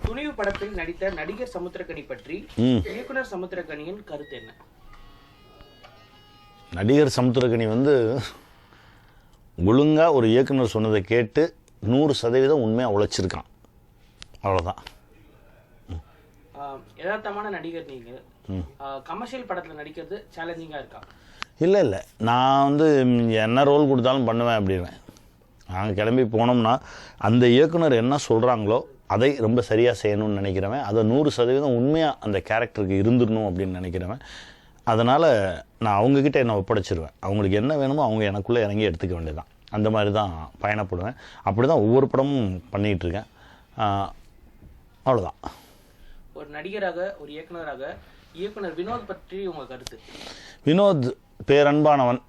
துணிவு படத்தில் நடித்த நடிகர் சமுத்திரக்கனி பற்றி இயக்குனர் சமுத்திரக்கனியின் கருத்து என்ன? நடிகர் சமுத்திரக்கனி ஒழுங்கா ஒரு இயக்குனர் சொன்னதை கேட்டு 100% உண்மையாக உழைச்சிருக்கான். அவ்வளோதான். யதார்த்தமான நடிகர் நீங்கள். கமர்ஷியல் படத்தில் நடிக்கிறது சேலஞ்சிங்காக இருக்கா? இல்லை, நான் என்ன ரோல் கொடுத்தாலும் பண்ணுவேன் அப்படின்வேன். நாங்கள் கிளம்பி போனோம்னா அந்த இயக்குனர் என்ன சொல்கிறாங்களோ அதை ரொம்ப சரியாக செய்யணும்னு நினைக்கிறவன். அதை 100% உண்மையாக அந்த கேரக்டருக்கு இருந்துடணும் அப்படின்னு நினைக்கிறவன். அதனால் நான் அவங்கக்கிட்ட என்னை ஒப்படைச்சிருவேன். அவங்களுக்கு என்ன வேணுமோ அவங்க எனக்குள்ளே இறங்கி எடுத்துக்க வேண்டியதான். அந்த மாதிரி தான் பயணப்படுவேன். அப்படி தான் ஒவ்வொரு படமும் பண்ணிகிட்ருக்கேன். அவ்வளோதான். ஒரு நடிகராக, ஒரு இயக்குனராக, இயக்குனர் வினோத் பற்றி உங்கள் கருத்து? வினோத் பேரன்பானவன்.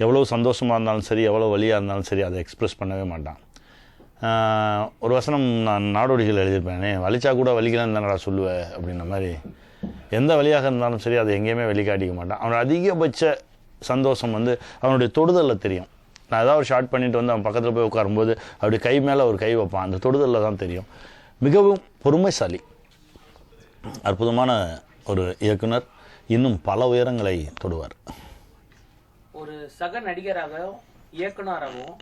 எவ்வளோ சந்தோஷமாக இருந்தாலும் சரி, எவ்வளோ வலியாக இருந்தாலும் சரி, அதை எக்ஸ்ப்ரெஸ் பண்ணவே மாட்டான். ஒரு வசனம் நான் நாடோடிகள் எழுதியிருப்பேன், வலிச்சா கூட வலிக்கலான்னு தானடா சொல்லுவேன் அப்படின்ற மாதிரி. எந்த வழியாக இருந்தாலும் சரி அதை எங்கேயுமே வெளிக்காட்டிக்க மாட்டான். அவனோட அதிகபட்ச சந்தோஷம் அவனுடைய தொடுதலில் தெரியும். நான் ஏதாவது ஒரு ஷார்ட் பண்ணிட்டு அவன் பக்கத்தில் போய் உட்காரும்போது அப்படி கை மேலே ஒரு கை வைப்பான். அந்த தொடுதலில் தான் தெரியும். மிகவும் பொறுமைசாலி, அற்புதமான ஒரு இயக்குனர். இன்னும் பல உயரங்களை தொடுவார். ஒரு சக நடிகராகவும் இயக்குனராகவும்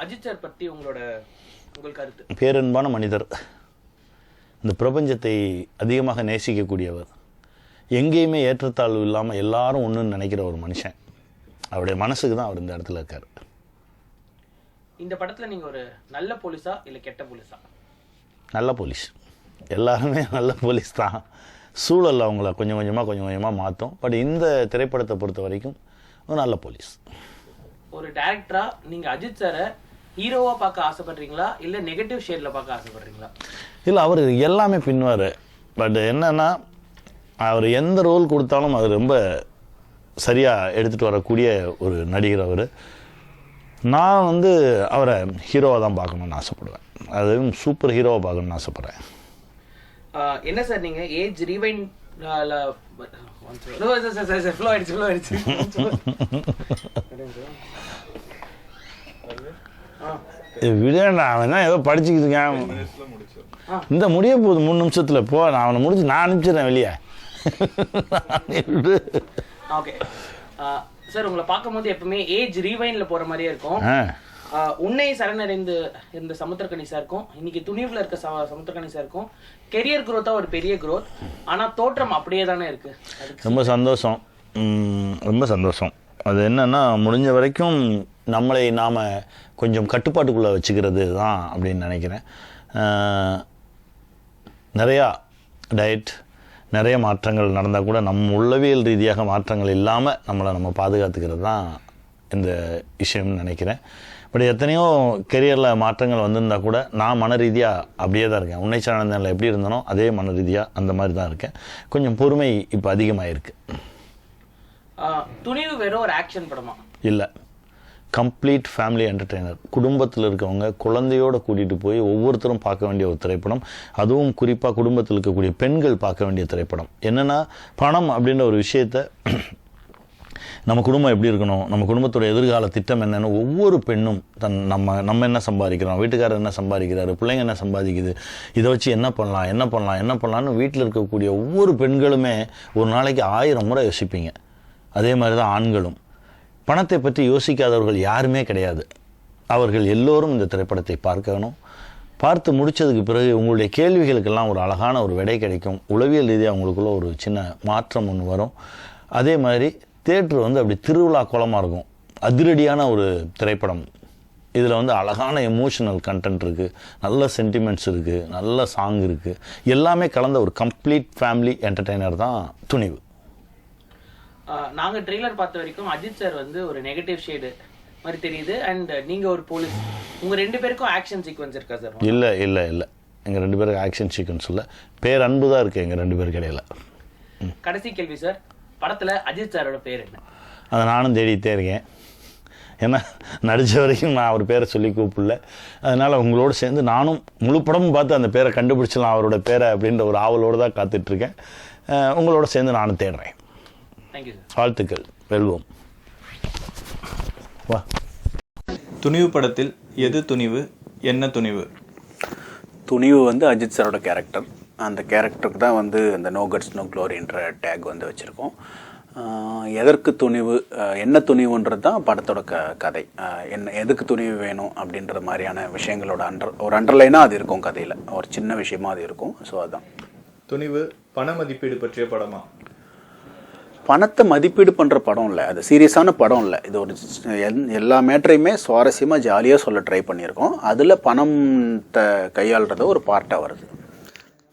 அஜித் சார் பற்றி உங்கள் கருத்து? பேரன்பான மனிதர், இந்த பிரபஞ்சத்தை அதிகமாக நேசிக்கக்கூடியவர், எங்கேயுமே ஏற்றத்தாழ்வு இல்லாமல் எல்லாரும் ஒன்றுன்னு நினைக்கிற ஒரு மனுஷன். அவருடைய மனசுக்கு தான் அவர் இந்த இடத்துல இருக்கார். இந்த படத்தில் நீங்கள் ஒரு நல்ல போலீஸா இல்லை கெட்ட போலீஸா? நல்ல போலீஸ். எல்லாருமே நல்ல போலீஸ் தான். சூழல் அவங்கள கொஞ்சம் கொஞ்சமாக மாற்றும். பட் இந்த திரைப்படத்தை பொறுத்த வரைக்கும் ஒரு நல்ல போலீஸ். ஒரு டைரக்டரா நீங்கள் அஜித் சாரை ஹீரோவாக பார்க்க ஆசைப்படுறீங்களா இல்லை நெகட்டிவ் ஷேடில் பார்க்க ஆசைப்படுறீங்களா? இல்லை, அவர் எல்லாமே பின்வார். பட் என்னென்னா, அவர் எந்த ரோல் கொடுத்தாலும் அது ரொம்ப சரியாக எடுத்துகிட்டு வரக்கூடிய ஒரு நடிகர் அவர். நான் அவரை ஹீரோவாக தான் பார்க்கணுன்னு ஆசைப்படுவேன். அதுவும் சூப்பர் ஹீரோவாக பார்க்கணுன்னு ஆசைப்பட்றேன். என்ன சார் நீங்கள் ஏஜ் ரீவைண்ட் விடேண்டா, அவன் தான் ஏதோ படிச்சுக்கிட்டு இருக்கேன். இந்த முடிய போகுது 3 நிமிஷத்தில். போ, நான் அவனை முடிச்சு நான் அனுப்பிச்சிடுறேன் வெளியே. ஓகே சார், உங்களை பார்க்கும்போது எப்பவுமே ஏஜ் ரீவைண்ட்ல போற மாதிரியே இருக்கும். உன்னை சரணடைந்து இருந்த சமுத்திரக்கனி சாருக்கும் இன்னைக்கு துணிவுல இருக்க சமுத்திரக்கனி சாருக்கும் கெரியர் குரோத்தா ஒரு பெரிய குரோத். ஆனா தோற்றம் அப்படியே தானே இருக்கு. ரொம்ப சந்தோஷம், ரொம்ப சந்தோஷம். அது என்னன்னா, முடிஞ்ச வரைக்கும் நம்மளை நாம் கொஞ்சம் கட்டுப்பாட்டுக்குள்ளே வச்சுக்கிறது தான் அப்படின்னு நினைக்கிறேன். நிறையா டயட், நிறைய மாற்றங்கள் நடந்தால் கூட உள்ளவியல் ரீதியாக மாற்றங்கள் இல்லாமல் நம்ம பாதுகாத்துக்கிறது தான் இந்த விஷயம்னு நினைக்கிறேன். பட் எத்தனையோ கெரியரில் மாற்றங்கள் வந்திருந்தால் கூட நான் மன ரீதியாக அப்படியே தான் இருக்கேன். உன்னை சார்ந்த எப்படி இருந்தனோ அதே மன ரீதியாக அந்த மாதிரி தான் இருக்கேன். கொஞ்சம் பொறுமை இப்போ அதிகமாக இருக்குது. துணிவு வெறும் ஒரு ஆக்ஷன் படமா? இல்லை, கம்ப்ளீட் ஃபேமிலி என்டர்டெய்னர். குடும்பத்தில் இருக்கவங்க குழந்தையோடு கூட்டிகிட்டு போய் ஒவ்வொருத்தரும் பார்க்க வேண்டிய ஒரு திரைப்படம். அதுவும் குறிப்பாக குடும்பத்தில் இருக்கக்கூடிய பெண்கள் பார்க்க வேண்டிய திரைப்படம். என்னென்னா, பணம் அப்படின்ற ஒரு விஷயத்தை, நம்ம குடும்பம் எப்படி இருக்கணும், நம்ம குடும்பத்தோட எதிர்கால திட்டம் என்னென்னு ஒவ்வொரு பெண்ணும் நம்ம என்ன சம்பாதிக்கிறோம், வீட்டுக்காரர் என்ன சம்பாதிக்கிறாரு, பிள்ளைங்க என்ன சம்பாதிக்குது, இதை வச்சு என்ன பண்ணலான்னு வீட்டில் இருக்கக்கூடிய ஒவ்வொரு பெண்களுமே ஒரு நாளைக்கு 1000 முறை யோசிப்பீங்க. அதே மாதிரி தான் ஆண்களும். பணத்தை பற்றி யோசிக்காதவர்கள் யாருமே கிடையாது. அவர்கள் எல்லோரும் இந்த திரைப்படத்தை பார்க்கணும். பார்த்து முடித்ததுக்கு பிறகு உங்களுடைய கேள்விகளுக்கெல்லாம் ஒரு அழகான ஒரு விடை கிடைக்கும். உளவியல் ரீதியாக உங்களுக்குள்ள ஒரு சின்ன மாற்றம் ஒன்று வரும். அதே மாதிரி தியேட்டர் அப்படி திருவிழா கோலமாக இருக்கும். அதிரடியான ஒரு திரைப்படம். இதில் அழகான எமோஷனல் கண்டென்ட் இருக்குது, நல்ல சென்டிமெண்ட்ஸ் இருக்குது, நல்ல சாங் இருக்குது. எல்லாமே கலந்த ஒரு கம்ப்ளீட் ஃபேமிலி என்டர்டெய்னர் தான் துணிவு. நாங்கள் ட்ரெய்லர் பார்த்த வரைக்கும் அஜித் சார் ஒரு நெகட்டிவ் ஷேடு மாதிரி தெரியுது. அண்ட் நீங்கள் ஒரு போலீஸ். உங்கள் 2 பேருக்கும் ஆக்ஷன் சீக்வன்ஸ் இருக்கா சார்? இல்லை, எங்கள் 2 பேருக்கு ஆக்ஷன் சீக்வன்ஸ் இல்லை. பேர் அன்பு தான் இருக்குது எங்கள் 2 பேருக்கு இடையில. கடைசி கேள்வி சார், படத்தில் அஜித் சாரோட பேர் என்ன? அதை நானும் தேடிட்டே இருக்கேன். ஏன்னா நடித்த வரைக்கும் நான் அவர் பேரை சொல்லி கூப்பிடல. அதனால் உங்களோடு சேர்ந்து நானும் முழு படமும் பார்த்து அந்த பேரை கண்டுபிடிச்சலாம், அவரோட பேரை அப்படின்ற ஒரு ஆவலோடு தான் காத்துட்ருக்கேன். உங்களோட சேர்ந்து நானும் தேடுறேன். வாழ்த்துக்கள், வெல்வோம். வா. துணிவு படத்தில் எது துணிவு, என்ன துணிவு? துணிவு வந்து அஜித் சாரோட கேரக்டர். அந்த கேரக்டருக்கு தான் வந்து அந்த நோ கட்ஸ் நோ க்ளோரின்ற டேக் வந்து வச்சுருக்கோம். எதற்கு துணிவு, என்ன துணிவுன்றது தான் படத்தோட கதை. என்ன எதுக்கு துணிவு வேணும் அப்படின்ற மாதிரியான விஷயங்களோட ஒரு அண்டர்லைனாக அது இருக்கும் கதையில், ஒரு சின்ன விஷயமா அது இருக்கும். ஸோ அதுதான் துணிவு. பண மதிப்பீடு பற்றிய படமா? பணத்தை மதிப்பீடு பண்ணுற படம் இல்லை, அது சீரியஸான படம் இல்லை. இது ஒரு எல்லா மேட்டரையுமே சுவாரஸ்யமாக ஜாலியாக சொல்ல ட்ரை பண்ணியிருக்கோம். அதில் பணத்தை கையாளுறத ஒரு பார்ட்டாக வருது.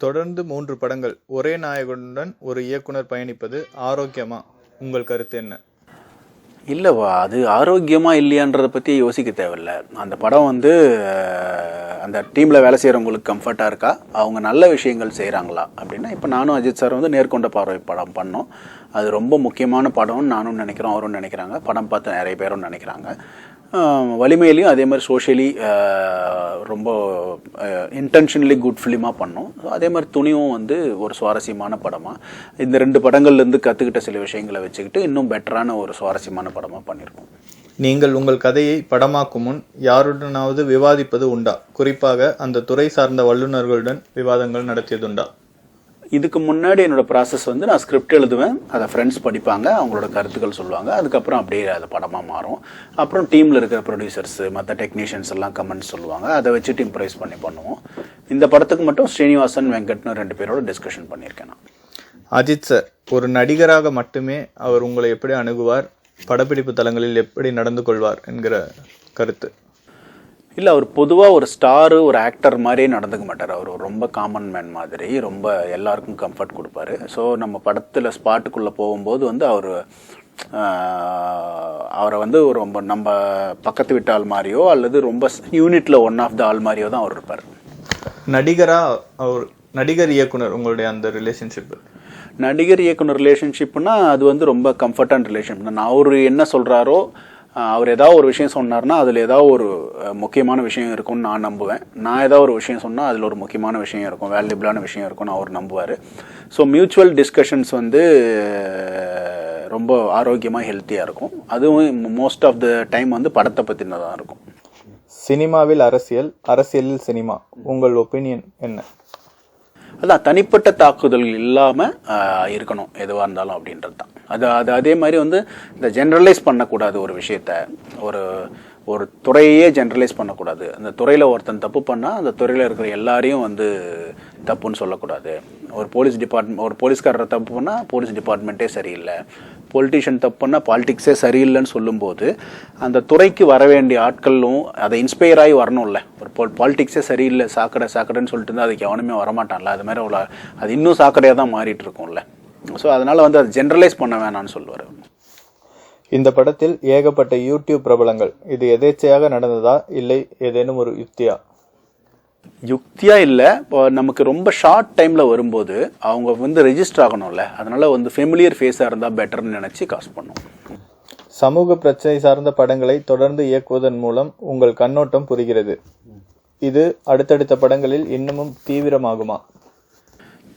தொடர்ந்து 3 படங்கள் ஒரே நாயகனுடன் ஒரு இயக்குனர் பயணிப்பது ஆரோக்கியமா? உங்கள் கருத்து என்ன? இல்லைவா, அது ஆரோக்கியமாக இல்லையான்றதை பற்றி யோசிக்க தேவையில்லை. அந்த படம் வந்து அந்த டீமில் வேலை செய்கிறவங்களுக்கு கம்ஃபர்ட்டாக இருக்கா, அவங்க நல்ல விஷயங்கள் செய்கிறாங்களா அப்படின்னா, இப்போ நானும் அஜித் சார் வந்து நேர்கொண்ட பார்வை படம் பண்ணோம். அது ரொம்ப முக்கியமான படம்னு நானும் நினைக்கிறோம், அவரும் நினைக்கிறாங்க, படம் பார்த்து நிறைய பேரும் நினைக்கிறாங்க. வலிமையிலையும் அதே மாதிரி சோஷியலி ரொம்ப இன்டென்ஷனலி குட் ஃபிலிமாக பண்ணோம். அதே மாதிரி துணிவும் வந்து ஒரு சுவாரஸ்யமான படமாக, இந்த 2 படங்கள்லேருந்து கற்றுக்கிட்ட சில விஷயங்களை வச்சுக்கிட்டு இன்னும் பெட்டரான ஒரு சுவாரஸ்யமான படமாக பண்ணியிருக்கோம். நீங்கள் உங்கள் கதையை படமாக்கும் முன் யாருடனாவது விவாதிப்பது உண்டா? குறிப்பாக அந்த துறை சார்ந்த வல்லுநர்களுடன் விவாதங்கள் நடத்தியதுண்டா? இதுக்கு முன்னாடி என்னோடய ப்ராசஸ் வந்து நான் ஸ்கிரிப்ட் எழுதுவேன், அதை ஃப்ரெண்ட்ஸ் படிப்பாங்க, அவங்களோட கருத்துக்கள் சொல்லுவாங்க, அதுக்கப்புறம் அப்படியே அது படமாக மாறும். அப்புறம் டீமில் இருக்கிற ப்ரொடியூசர்ஸு மற்ற டெக்னீஷியன்ஸ் எல்லாம் கமெண்ட்ஸ் சொல்லுவாங்க, அதை வச்சுட்டு இம்ப்ரைஸ் பண்ணி பண்ணுவோம். இந்த படத்துக்கு மட்டும் ஸ்ரீனிவாசன் வெங்கட்னு 2 பேரோட டிஸ்கஷன் பண்ணியிருக்கேன் நான். அஜித் சார் ஒரு நடிகராக மட்டுமே அவர் உங்களை எப்படி அணுகுவார், படப்பிடிப்பு தலங்களில் எப்படி நடந்து கொள்வார் என்கிற கருத்து? இல்லை, அவர் பொதுவாக ஒரு ஸ்டாரு, ஒரு ஆக்டர் மாதிரியே நடந்துக்க மாட்டார். அவர் ரொம்ப காமன் மேன் மாதிரி, ரொம்ப எல்லாருக்கும் கம்ஃபர்ட் கொடுப்பாரு. ஸோ நம்ம படத்தில் ஸ்பாட்டுக்குள்ளே போகும்போது வந்து அவரை வந்து ரொம்ப நம்ம பக்கத்து விட்ட ஆள் மாதிரியோ அல்லது ரொம்ப யூனிட்டில் ஒன் ஆஃப் த ஆள் மாதிரியோ தான் அவர் இருப்பார். நடிகர் இயக்குனர் உங்களுடைய அந்த ரிலேஷன்ஷிப்? நடிகர் இயக்குனர் ரிலேஷன்ஷிப்னா அது வந்து ரொம்ப கம்ஃபர்டான ரிலேஷன்ஷிப் தான். நான் அவர் என்ன சொல்கிறாரோ, அவர் ஏதாவது ஒரு விஷயம் சொன்னார்னா அதில் ஏதாவது ஒரு முக்கியமான விஷயம் இருக்கும்னு நான் நம்புவேன். நான் ஏதாவது ஒரு விஷயம் சொன்னால் அதில் ஒரு முக்கியமான விஷயம் இருக்கும், வேல்யூபிளான விஷயம் இருக்கும்னு அவர் நம்புவார். ஸோ மியூச்சுவல் டிஸ்கஷன்ஸ் வந்து ரொம்ப ஆரோக்கியமாக ஹெல்த்தியாக இருக்கும். அதுவும் மோஸ்ட் ஆஃப் த டைம் வந்து படத்தை பற்றினதாக இருக்கும். சினிமாவில் அரசியல், அரசியலில் சினிமா, உங்கள் ஒப்பீனியன் என்ன? அதான் தனிப்பட்ட தாக்குதல்கள் இல்லாமல் இருக்கணும் எதுவாக இருந்தாலும் அப்படின்றது தான். அது அதே மாதிரி வந்து இந்த ஜென்ரலைஸ் பண்ணக்கூடாது ஒரு விஷயத்த, ஒரு துறையே ஜென்ரலைஸ் பண்ணக்கூடாது. அந்த துறையில் ஒருத்தன் தப்பு பண்ணால் அந்த துறையில் இருக்கிற எல்லாரையும் வந்து தப்புன்னு சொல்லக்கூடாது. ஒரு போலீஸ்காரரை தப்பு பண்ணால் போலீஸ் டிபார்ட்மெண்ட்டே சரியில்லை, பொலிட்டிஷியன் தப்பு பண்ணால் பாலிடிக்ஸே சரியில்லைன்னு சொல்லும்போது அந்த துறைக்கு வர வேண்டிய ஆட்களும் அதை இன்ஸ்பயர் ஆகி வரணும்ல. ஒரு பாலிடிக்ஸே சரியில்லை, சாக்கடைன்னு சொல்லிட்டு இருந்தால் அதுக்கு எவனுமே வரமாட்டான்ல. அது மாதிரி அது இன்னும் சாக்கடையாக தான் மாறிட்டு இருக்கும்ல. ஸோ அதனால் வந்து அதை ஜென்ரலைஸ் பண்ண வேணான்னு சொல்லுவார். இந்த படத்தில் ஏகப்பட்ட யூடியூப் பிரபலங்கள், இது எதேச்சையாக நடந்ததா இல்லை ஏதேனும் ஒரு யுக்தியா இல்லை. இப்போ நமக்கு ரொம்ப ஷார்ட் டைமில் வரும்போது அவங்க வந்து ரெஜிஸ்டர் ஆகணும்ல, அதனால வந்து ஃபெமிலியர் ஃபேஸாக இருந்தால் பெட்டர்னு நினச்சி காசு பண்ணும். சமூக பிரச்சனை சார்ந்த படங்களை தொடர்ந்து இயக்குவதன் மூலம் உங்கள் கண்ணோட்டம் புரிகிறது. இது அடுத்தடுத்த படங்களில் இன்னமும்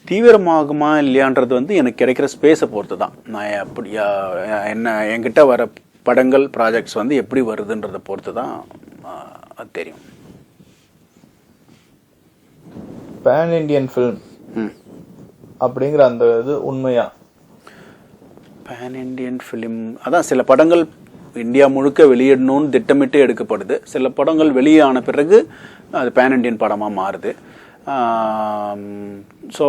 தீவிரமாகுமா இல்லையான்றது வந்து எனக்கு கிடைக்கிற ஸ்பேஸை பொறுத்து தான். நான் என்கிட்ட வர படங்கள் ப்ராஜெக்ட்ஸ் வந்து எப்படி வருதுன்றதை பொறுத்து தான் அது தெரியும். பேன் இண்டியன் ஃபிலிம் அப்படிங்கிற அந்த இது உண்மையா? பேன் இண்டியன் ஃபிலிம் அதான், சில படங்கள் இந்தியா முழுக்க வெளியிடணும்னு திட்டமிட்டு எடுக்கப்படுது. சில படங்கள் வெளியான பிறகு அது பேன் இண்டியன் படமாக மாறுது. ஸோ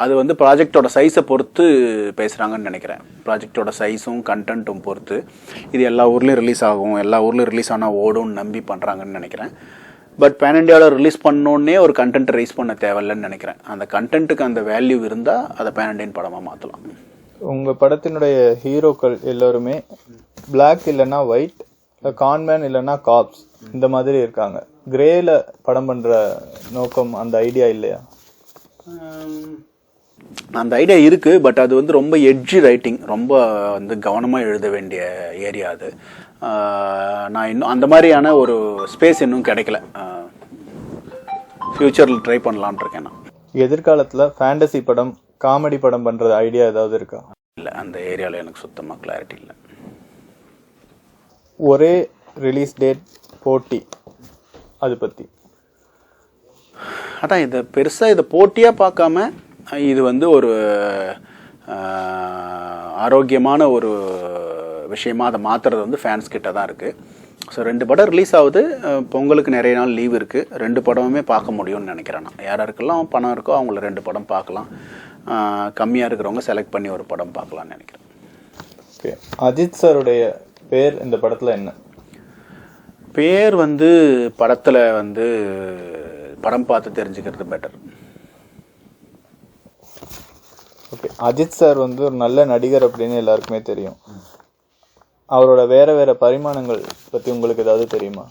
அது வந்து ப்ராஜெக்டோட சைஸை பொறுத்து பேசுகிறாங்கன்னு நினைக்கிறேன். ப்ராஜெக்டோட சைஸும் கண்டென்ட்டும் பொறுத்து இது எல்லா ஊர்லேயும் ரிலீஸ் ஆகும், எல்லா ஊர்லேயும் ரிலீஸ் ஆனால் ஓடும்னு நம்பி பண்ணுறாங்கன்னு நினைக்கிறேன். பட் பேன் இண்டியாவில் ரிலீஸ் பண்ணோன்னே ஒரு கண்டென்ட் ரைஸ் பண்ண தேவையில்லைன்னு நினைக்கிறேன். அந்த கண்டென்ட்டுக்கு அந்த வேல்யூ இருந்தால் அதை பேன் இண்டியன் படமாக மாற்றலாம். உங்கள் படத்தினுடைய ஹீரோக்கள் எல்லோருமே பிளாக் இல்லைன்னா ஒயிட், கான்மேன் இல்லைன்னா காப்ஸ், இந்த மாதிரி இருக்காங்க. கிரேல படம் பண்ற நோக்கம், அந்த ஐடியா இல்லையா? அந்த ஐடியா இருக்கு, பட் அது வந்து ரொம்ப எட்ஜி ரைட்டிங், ரொம்ப வந்து கவனமாக எழுத வேண்டிய ஏரியா அது. நான் இன்னும் அந்த மாதிரியான ஒரு ஸ்பேஸ் இன்னும் கிடைக்கல. ஃபியூச்சரில் ட்ரை பண்ணலான் இருக்கேன் நான். எதிர்காலத்தில் ஃபேண்டசி படம், காமெடி படம் பண்ற ஐடியா ஏதாவது இருக்கா? இல்லை, அந்த ஏரியாவில் எனக்கு சுத்தமாக கிளாரிட்டி இல்லை. ஒரே ரிலீஸ் டேட் போட்டி, அது பற்றி அதான் இதை பெருசாக இதை போட்டியாக பார்க்காம இது வந்து ஒரு ஆரோக்கியமான ஒரு விஷயமா அதை மாற்றுறது வந்து ஃபேன்ஸ் கிட்ட தான் இருக்குது. ஸோ 2 படம் ரிலீஸ் ஆகுது. பொங்கலுக்கு நிறைய நாள் லீவ் இருக்குது. 2 படமுமே பார்க்க முடியும்னு நினைக்கிறேன் நான். யாராருக்கெல்லாம் பணம் இருக்கோ அவங்கள 2 படம் பார்க்கலாம். கம்மியாக இருக்கிறவங்க செலக்ட் பண்ணி ஒரு படம் பார்க்கலாம்னு நினைக்கிறேன். ஓகே, அஜித் சாருடைய பேர் இந்த படத்தில் என்ன? பேர் வந்து படத்தில் வந்து படம் பார்த்து தெரிஞ்சுக்கிறது பெட்டர். ஓகே, அஜித் சார் வந்து ஒரு நல்ல நடிகர் அப்படின்னு எல்லாருக்குமே தெரியும். அவரோட வேற பரிமாணங்கள் பற்றி உங்களுக்கு ஏதாவது தெரியுமா?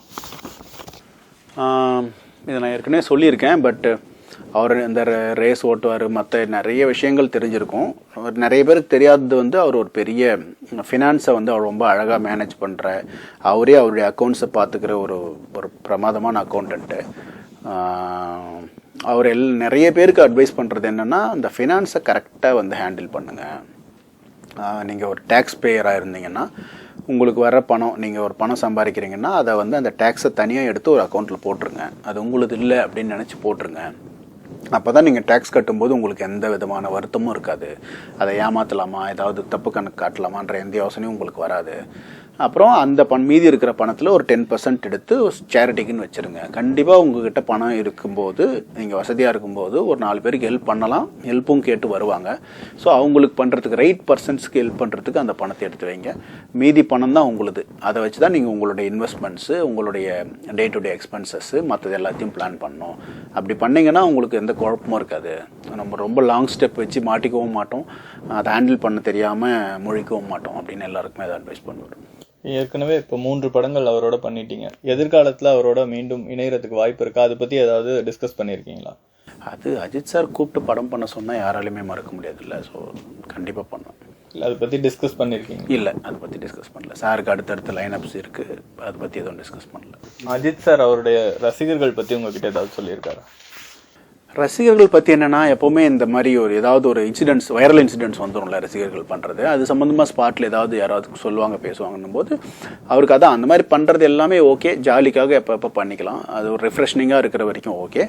இதை நான் ஏற்கனவே சொல்லியிருக்கேன். பட் அவர் இந்த ரேஸ் ஓட்டுவார், மற்ற நிறைய விஷயங்கள் தெரிஞ்சிருக்கும். நிறைய பேருக்கு தெரியாதது வந்து அவர் ஒரு பெரிய ஃபினான்ஸை வந்து அவர் ரொம்ப அழகாக மேனேஜ் பண்ணுற, அவரே அவருடைய அக்கௌண்ட்ஸை பார்த்துக்கிற ஒரு பிரமாதமான அக்கௌண்டன்ட்டு. அவர் நிறைய பேருக்கு அட்வைஸ் பண்ணுறது என்னென்னா, அந்த ஃபினான்ஸை கரெக்டாக வந்து ஹேண்டில் பண்ணுங்கள். நீங்கள் ஒரு டேக்ஸ் பேயராக இருந்தீங்கன்னா உங்களுக்கு வர பணம், நீங்கள் ஒரு பணம் சம்பாதிக்கிறீங்கன்னா அதை வந்து அந்த டேக்ஸை தனியாக எடுத்து ஒரு அக்கௌண்ட்டில் போட்டுருங்க. அது உங்களுக்கு இல்லை அப்படின்னு நினச்சி போட்டுருங்க. அப்போ தான் நீங்கள் டேக்ஸ் கட்டும்போது உங்களுக்கு எந்த விதமான வருத்தமும் இருக்காது. அதை ஏமாற்றலாமா, ஏதாவது தப்பு கணக்கு காட்டலாமான்ற எந்த யோசனையும் உங்களுக்கு வராது. அப்புறம் அந்த மீதி இருக்கிற பணத்தில் ஒரு 10% எடுத்து சேரிட்டிக்குன்னு வச்சுருங்க. கண்டிப்பாக உங்ககிட்ட பணம் இருக்கும்போது, நீங்கள் வசதியாக இருக்கும்போது ஒரு 4 பேருக்கு ஹெல்ப் பண்ணலாம். ஹெல்ப்பும் கேட்டு வருவாங்க. ஸோ அவங்களுக்கு பண்ணுறதுக்கு ரைட் பர்சன்ஸ்க்கு ஹெல்ப் பண்ணுறதுக்கு அந்த பணத்தை எடுத்து வைங்க. மீதி பணம் தான் உங்களுது. அதை வச்சு தான் நீங்கள் உங்களுடைய இன்வெஸ்ட்மெண்ட்ஸு, உங்களுடைய டே டு டே எக்ஸ்பென்சஸ்ஸு, மற்றது எல்லாத்தையும் பிளான் பண்ணணும். அப்படி பண்ணிங்கன்னா உங்களுக்கு எந்த குழப்பமும் இருக்காது. நம்ம ரொம்ப லாங் ஸ்டெப் வச்சு மாட்டிக்கவும் மாட்டோம், அதை ஹேண்டில் பண்ண தெரியாமல் முழிக்கவும் மாட்டோம் அப்படின்னு எல்லாருக்குமே அதை அட்வைஸ் பண்ணுவோம். ஏற்கனவே இப்போ 3 படங்கள் அவரோட பண்ணிட்டீங்க. எதிர்காலத்தில் அவரோட மீண்டும் இணையறதுக்கு வாய்ப்பு இருக்கா? அதை பற்றி ஏதாவது டிஸ்கஸ் பண்ணியிருக்கீங்களா? அது அஜித் சார் கூப்பிட்டு படம் பண்ண சொன்னால் யாராலையுமே மறக்க முடியாதுல்ல. ஸோ கண்டிப்பாக பண்ணுவேன். இல்லை, அதை பற்றி டிஸ்கஸ் பண்ணியிருக்கீங்க? இல்லை, அதை பற்றி டிஸ்கஸ் பண்ணல. சாருக்கு அடுத்தடுத்த லைனப்ஸ் இருக்குது, அதை பற்றி எதுவும் டிஸ்கஸ் பண்ணல. அஜித் சார் அவருடைய ரசிகர்கள் பற்றி உங்ககிட்ட ஏதாவது சொல்லியிருக்காரா? ரசிகர்கள் பற்றி என்னென்னா, எப்போவுமே இந்த மாதிரி ஏதாவது ஒரு இன்சிடென்ட்ஸ், வைரல் இன்சிடென்ட்ஸ் வந்துடும்ல ரசிகர்கள் பண்ணுறது. அது சம்மந்தமாக ஸ்பாட்டில் ஏதாவது யாராவது சொல்லுவாங்க, பேசுவாங்கன்னும் போது அவருக்கு அதான் அந்த மாதிரி பண்ணுறது எல்லாமே ஓகே, ஜாலிக்காக எப்போ பண்ணிக்கலாம். அது ஒரு ரெஃப்ரெஷ்னிங்காக இருக்கிற வரைக்கும் ஓகே.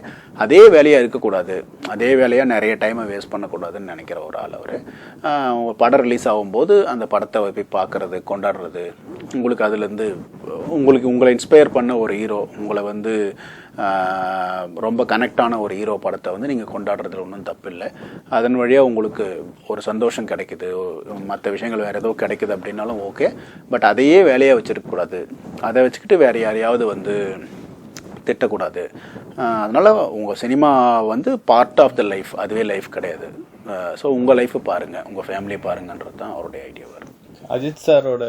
அதே வேலையாக இருக்கக்கூடாது, அதே வேலையாக நிறைய டைமை வேஸ்ட் பண்ணக்கூடாதுன்னு நினைக்கிற ஒரு ஆள் அவர். படம் ரிலீஸ் ஆகும்போது அந்த படத்தை போய் பார்க்குறது, கொண்டாடுறது, உங்களுக்கு அதுலேருந்து உங்களை இன்ஸ்பயர் பண்ண ஒரு ஹீரோ, உங்களை வந்து ரொம்ப கனெக்டான ஒரு ஹீரோ படத்தை வந்து நீங்கள் கொண்டாடுறதுல ஒன்றும் தப்பு இல்லை. அதன் வழியாக உங்களுக்கு ஒரு சந்தோஷம் கிடைக்குது, மற்ற விஷயங்கள் வேறு ஏதோ கிடைக்குது அப்படின்னாலும் ஓகே. பட் அதையே வேலையாக வச்சுருக்கக்கூடாது, அதை வச்சுக்கிட்டு வேறு யாரையாவது வந்து திட்டக்கூடாது. அதனால் உங்கள் சினிமா வந்து பார்ட் ஆஃப் த லைஃப், அதுவே லைஃப் கிடையாது. ஸோ உங்கள் லைஃப்பை பாருங்கள், உங்கள் ஃபேமிலியை பாருங்கன்றது தான் அவருடைய ஐடியா வரும். அஜித் சாரோட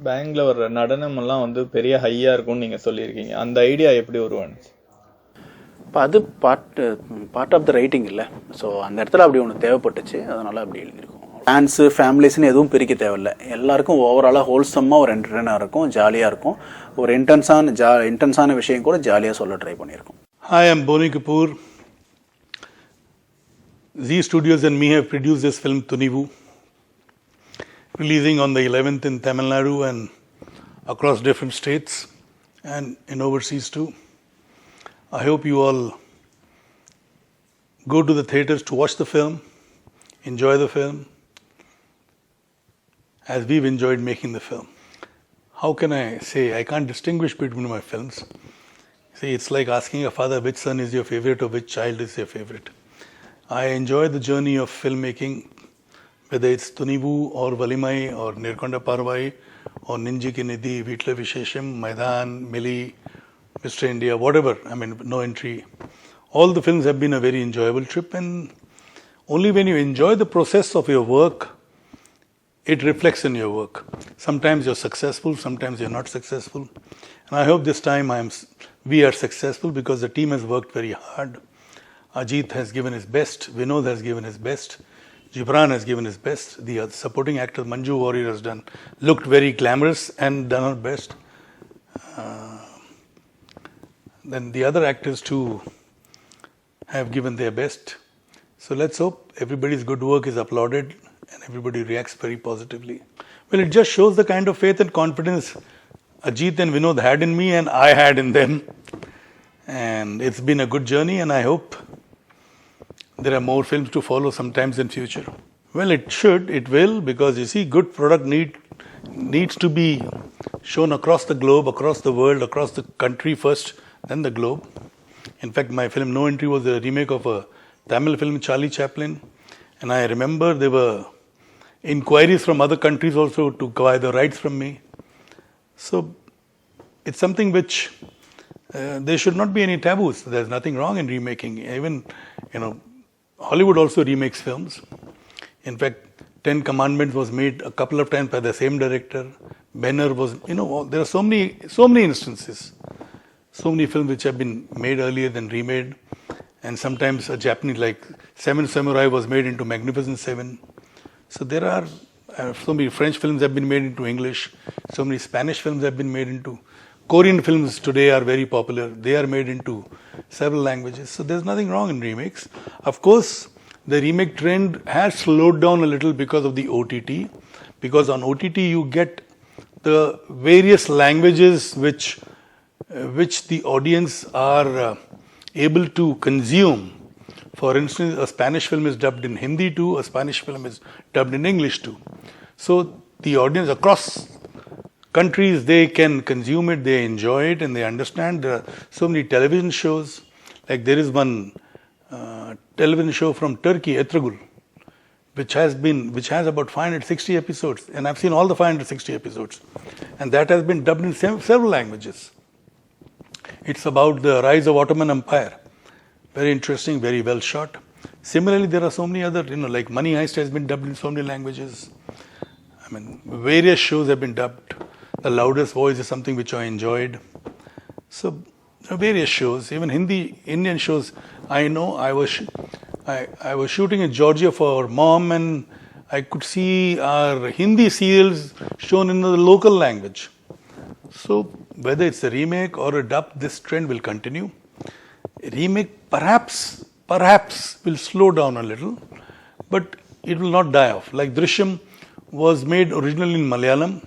பேங்க்ல வர்ற நடனம் எல்லாம் வந்து பெரிய ஹையா இருக்கும்னு நீங்க சொல்லியிருக்கீங்க. அந்த ஐடியா எப்படி உருவானுச்சு? இப்போ அது பார்ட் ஆஃப் த ரைட்டிங் இல்லை. ஸோ அந்த இடத்துல அப்படி ஒன்று தேவைப்பட்டுச்சு, அதனால் அப்படி எழுதியிருக்கோம். ஃபேன்ஸு ஃபேமிலிஸ்ன்னு எதுவும் பிரிக்க தேவையில்லை. எல்லாருக்கும் ஓவராலாக ஹோல்சம்மாக ஒரு என்டர்டெய்னாக இருக்கும், ஜாலியாக இருக்கும். ஒரு இன்டென்ஸான விஷயம் கூட ஜாலியாக சொல்ல ட்ரை பண்ணியிருக்கோம். Hi, I'm Boney Kapoor. Zee Studios and me have produced this film Thunivu, releasing on the 11th in Tamil Nadu and across different states and in overseas too. I hope you all go to the theatres to watch the film, enjoy the film, as we've enjoyed making the film. How can I say? I can't distinguish between my films. See, it's like asking a father which son is your favorite or which child is your favorite. I enjoy the journey of filmmaking, whether it's Thunivu or Valimai or Nirkonda Parvai or Ninji Ki Nidhi, Vitla Vishesham, Maidan, Mili, Mr. India, whatever, I mean, No Entry. All the films have been a very enjoyable trip, and only when you enjoy the process of your work, it reflects in your work. Sometimes you're successful, sometimes you're not successful. And I hope this time we are successful because the team has worked very hard. Ajit has given his best, Vinoth has given his best, Gibran has given his best, the supporting actor Manju Warrior has looked very glamorous and done her best. Then the other actors too have given their best. So let's hope everybody's good work is applauded and everybody reacts very positively. Well, it just shows the kind of faith and confidence Ajit and Vinod had in me and I had in them. And it's been a good journey, and I hope there are more films to follow sometimes in future. Well, it will, because you see, good product needs to be shown across the globe, across the world, across the country first, then the globe. In fact, my film No Entry was a remake of a Tamil film, Charlie Chaplin, and I remember there were inquiries from other countries also to acquire the rights from me. So it's something which there should not be any taboos. There's nothing wrong in remaking. Even, Hollywood also remakes films. In fact, 10 Commandments was made a couple of times by the same director. Banner was, there are so many instances. So many films which have been made earlier than remade. And sometimes a Japanese, like Seven Samurai was made into Magnificent Seven. So there are so many French films have been made into English. So many Spanish films have been made into. Korean films today are very popular. They are made into several languages. So there's nothing wrong in remakes. Of course, the remake trend has slowed down a little because of the OTT. Because on OTT you get the various languages which the audience are able to consume. For instance, a Spanish film is dubbed in Hindi too, a Spanish film is dubbed in English too. So the audience across countries, they can consume it, they enjoy it, and they understand. There are so many television shows. Like there is one television show from Turkey, Etragul, which has about 560 episodes, and I've seen all the 560 episodes, and that has been dubbed in several languages. It's about the rise of Ottoman Empire. Very interesting, very well shot. Similarly, there are so many other, like Money Heist has been dubbed in so many languages. Various shows have been dubbed. The Loudest Voice is something which I enjoyed. So, various shows, even Indian shows. I know I was shooting in Georgia for Mom, and I could see our Hindi serials shown in the local language. So, whether it's a remake or a dub, this trend will continue. Remake perhaps will slow down a little, but it will not die off. Like Drishyam was made originally in Malayalam,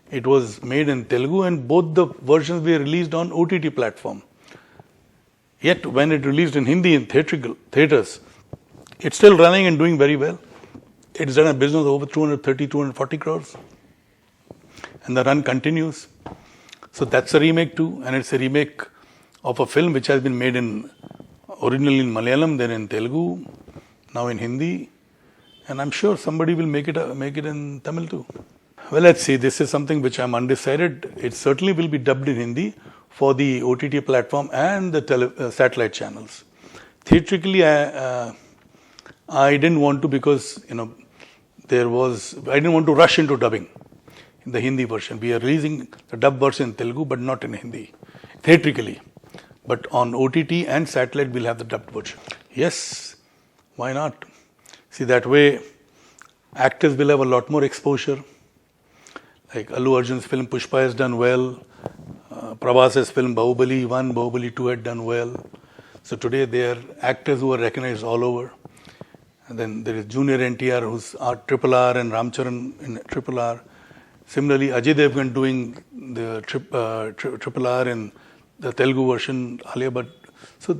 it was made in Telugu, and both the versions were released on OTT platform. Yet when it released in Hindi in theatres, it's still running and doing very well. It's done a business of over 240 crores, and the run continues. So that's a remake too, and it's a remake of a film which has been made originally in Malayalam, then in Telugu, now in Hindi, and I'm sure somebody will make it in Tamil too. Well, let's see. This is something which I'm undecided. It certainly will be dubbed in Hindi for the OTT platform and the satellite channels. Theatrically, I didn't want to, because I didn't want to rush into dubbing in the Hindi version. We are releasing the dub version in Telugu, but not in Hindi, theatrically. But on OTT and satellite, we'll have the dubbed version. Yes, why not? See, that way, actors will have a lot more exposure. Like Allu Arjun's film Pushpa has done well. Prabhas's film Bahubali 1, Bahubali 2 had done well. So today they are actors who are recognized all over. And then there is Junior NTR, who's RRR, and Ramcharan in RRR. Similarly, Ajay Devgan doing the RRR in the Telugu version, Alia Bhatt.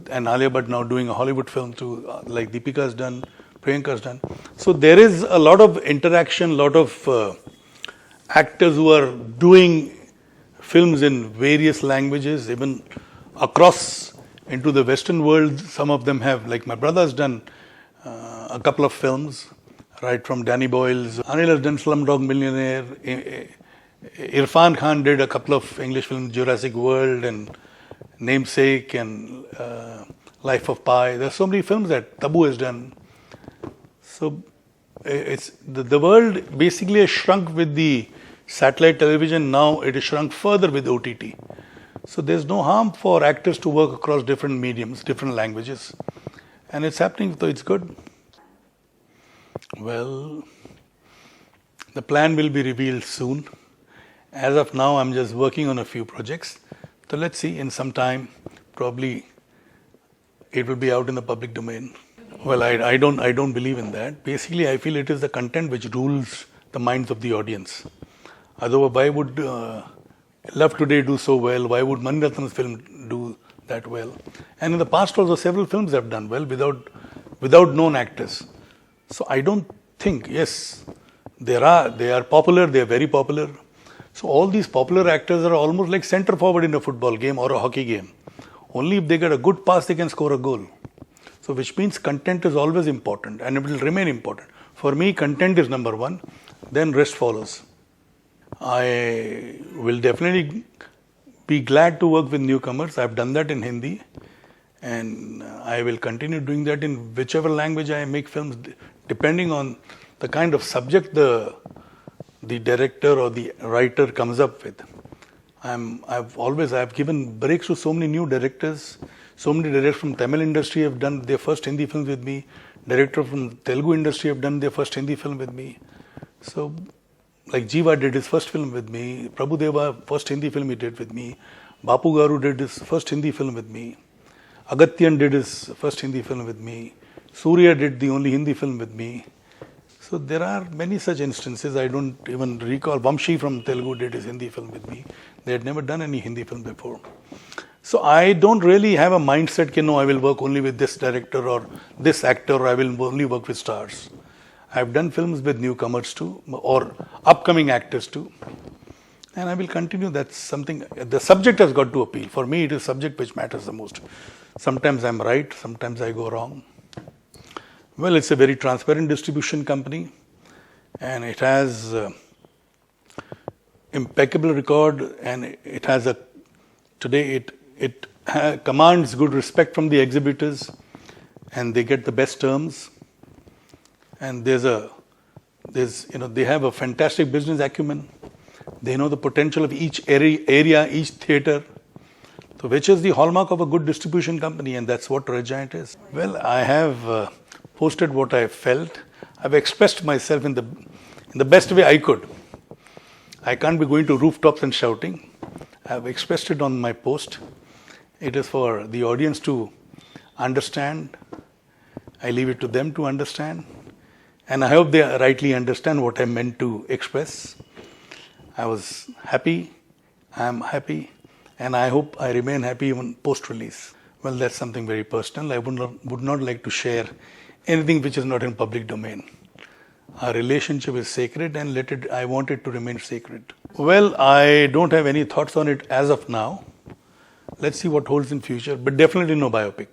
And Alia Bhatt now doing a Hollywood film too, like Deepika has done, Priyanka has done. So there is a lot of interaction, a lot of actors who are doing films in various languages, even across into the Western world. Some of them have, like my brother has done a couple of films, right from Danny Boyle's. Anil has done Slumdog Millionaire. Irfan Khan did a couple of English films, Jurassic World and Namesake and Life of Pi. There are so many films that Tabu has done. So it's the world basically has shrunk with the satellite television. Now it is shrunk further with OTT. So there's no harm for actors to work across different mediums, different languages. And it's happening, so it's good. Well, the plan will be revealed soon. As of now, I'm just working on a few projects. So let's see, in some time, probably it will be out in the public domain. Well, I don't believe in that. Basically, I feel it is the content which rules the minds of the audience. Otherwise, why would Love Today do so well? Why would Mani Ratnam's film do that well. And in the past also several films have done well without known actors. So I don't think, yes, they are popular, they are very popular. So all these popular actors are almost like centre forward in a football game or a hockey game. Only if they get a good pass, they can score a goal. So which means content is always important and it will remain important. For me, content is number one, then rest follows. I will definitely be glad to work with newcomers. I've done that in Hindi and I will continue doing that in whichever language I make films, depending on the kind of subject the director or the writer comes up with. I've given breaks to so many new directors. So many directors from Tamil industry have done their first Hindi film with me. Directors from Telugu industry have done their first Hindi film with me. So, like Jiva did his first film with me. Prabhu Deva, first Hindi film he did with me. Bapu Garu did his first Hindi film with me. Agatyan did his first Hindi film with me. Surya did the only Hindi film with me. So there are many such instances. I don't even recall. Vamshi from Telugu did his Hindi film with me. They had never done any Hindi film before. So I don't really have a mindset that no, I will work only with this director or this actor, or I will only work with stars. I've done films with newcomers too, or upcoming actors too. And I will continue. That's something, the subject has got to appeal. For me, it is subject which matters the most. Sometimes I'm right, sometimes I go wrong. Well, it's a very transparent distribution company and it has impeccable record, and it has today it commands good respect from the exhibitors and they get the best terms. And they have a fantastic business acumen. They know the potential of each area, each theatre. So which is the hallmark of a good distribution company, and that's what Red Giant is. Well, I have posted what I felt. I've expressed myself in the best way I could. I can't be going to rooftops and shouting. I've expressed it on my post. It is for the audience to understand. I leave it to them to understand. And I hope they rightly understand what I meant to express. I was happy, I am happy, and I hope I remain happy even post-release. Well, that's something very personal. I would not like to share anything which is not in public domain. Our relationship is sacred and I want it to remain sacred. Well, I don't have any thoughts on it as of now. Let's see what holds in future, but definitely no biopic.